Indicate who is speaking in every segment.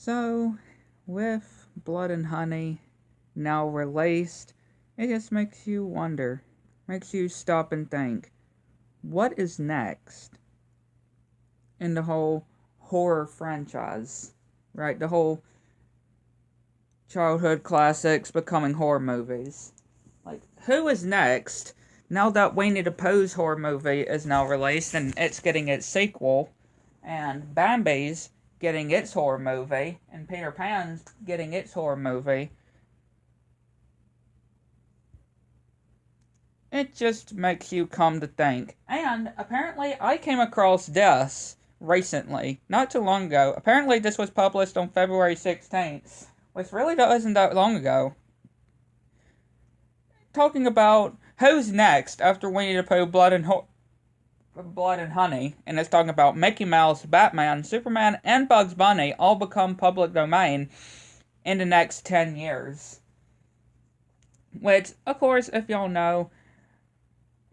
Speaker 1: So, with Blood and Honey now released, it just makes you wonder, makes you stop and think, what is next in the whole horror franchise? Right? The whole childhood classics becoming horror movies. Like, who is next? Now that Winnie the Pooh's horror movie is now released and it's getting its sequel, and Bambi's getting its horror movie, and Peter Pan's getting its horror movie, it just makes you come to think. And apparently, I came across this recently, not too long ago. Apparently, this was published on February 16th, which really isn't that long ago. Talking about who's next after Winnie the Pooh, Blood and Honey, and it's talking about Mickey Mouse, Batman, Superman, and Bugs Bunny all become public domain in the next 10 years. Which, of course, if y'all know,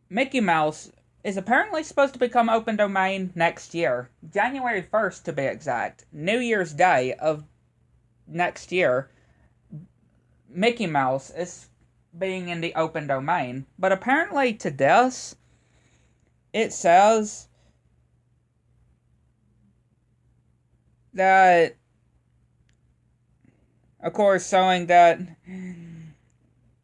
Speaker 1: Mickey Mouse is apparently supposed to become open domain next year. January 1st, to be exact. New Year's Day of next year, Mickey Mouse is being in the open domain. But apparently to this, it says that, of course, showing that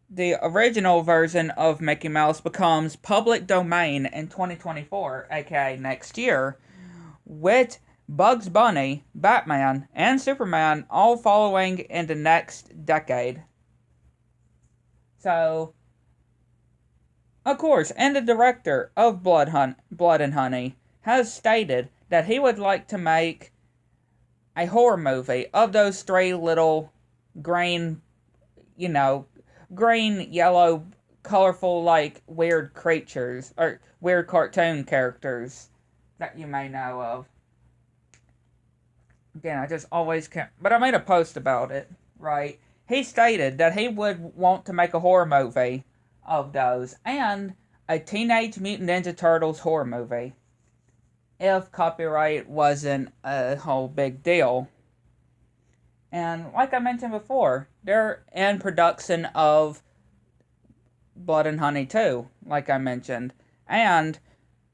Speaker 1: the original version of Mickey Mouse becomes public domain in 2024, aka next year, with Bugs Bunny, Batman, and Superman all following in the next decade. So, of course, and the director of Blood and Honey has stated that he would like to make a horror movie of those three little green, green, yellow, colorful, like, weird creatures, or weird cartoon characters that you may know of. Again, I just always can't. But I made a post about it, right? He stated that he would want to make a horror movie of those, and a Teenage Mutant Ninja Turtles horror movie, if copyright wasn't a whole big deal. And like I mentioned before, they're in production of Blood and Honey too, like I mentioned. And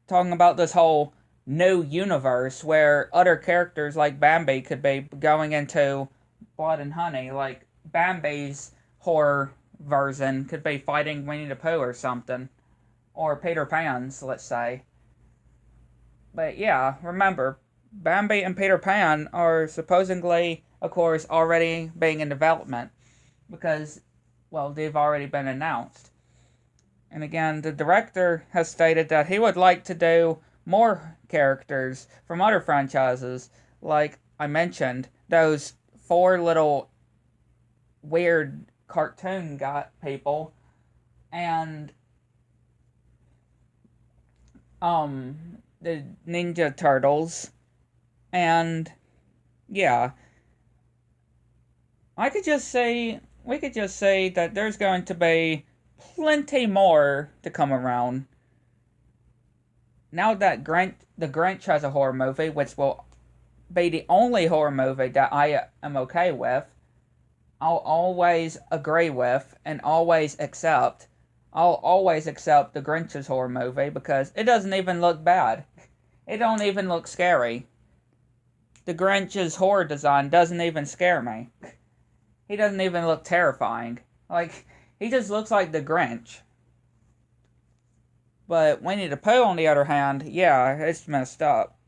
Speaker 1: talking about this whole new universe where other characters like Bambi could be going into Blood and Honey, like Bambi's horror version could be fighting Winnie the Pooh or something. Or Peter Pan's, let's say. But yeah, remember, Bambi and Peter Pan are supposedly, of course, already being in development. Because, well, they've already been announced. And again, the director has stated that he would like to do more characters from other franchises. Like I mentioned, those four little weird cartoon people. And the Ninja Turtles, and yeah, we could just say that there's going to be plenty more to come around. Now that the Grinch has a horror movie, which will be the only horror movie that I am okay with, I'll always agree with and always accept. I'll always accept the Grinch's horror movie because it doesn't even look bad. It don't even look scary. The Grinch's horror design doesn't even scare me. He doesn't even look terrifying. Like, he just looks like the Grinch. But Winnie the Pooh, on the other hand, yeah, it's messed up.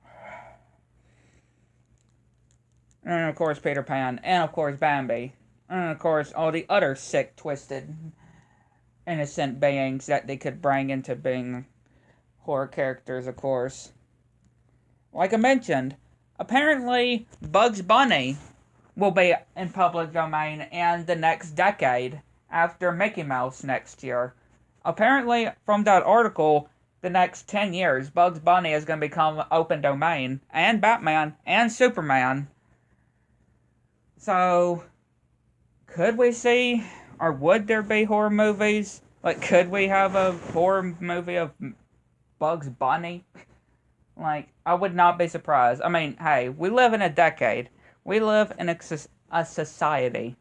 Speaker 1: And of course Peter Pan, and of course Bambi. And of course all the other sick, twisted, innocent beings that they could bring into being horror characters, of course. Like I mentioned, apparently Bugs Bunny will be in public domain in the next decade after Mickey Mouse next year. Apparently, from that article, the next 10 years, Bugs Bunny is going to become open domain, and Batman, and Superman. So, could we see, or would there be horror movies? Like, could we have a horror movie of Bugs Bunny? Like, I would not be surprised. I mean, hey, we live in a decade We live in a society.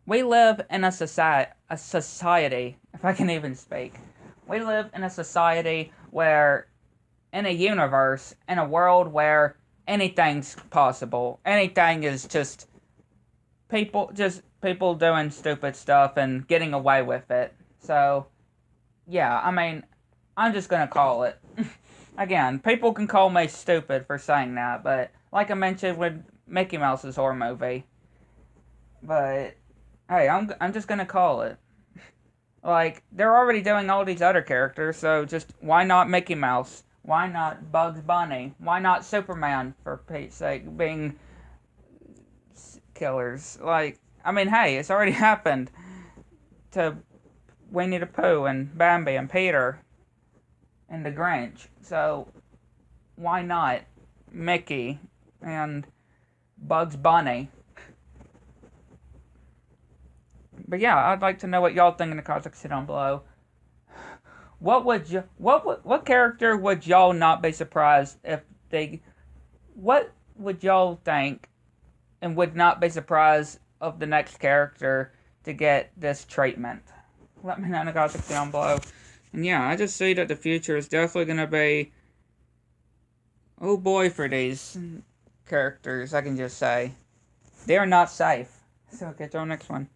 Speaker 1: We live in a society, if I can even speak. We live in a society where, in a universe, in a world where anything's possible. Anything is just people doing stupid stuff and getting away with it. So, yeah, I mean, I'm just gonna call it. Again, people can call me stupid for saying that, but like I mentioned with Mickey Mouse's horror movie, but hey, I'm just gonna call it. Like, they're already doing all these other characters, so just why not Mickey Mouse? Why not Bugs Bunny? Why not Superman, for Pete's sake, being killers? Like, I mean, hey, it's already happened to Winnie the Pooh and Bambi and Peter and the Grinch, so why not Mickey and Bugs Bunny? But yeah, I'd like to know what y'all think in the comments section down below. What character would y'all not be surprised if they? What would y'all think and would not be surprised of the next character to get this treatment? Let me know in the comments section down below. And yeah, I just see that the future is definitely gonna be, oh boy, for these characters. I can just say they are not safe. So catch you on the next one.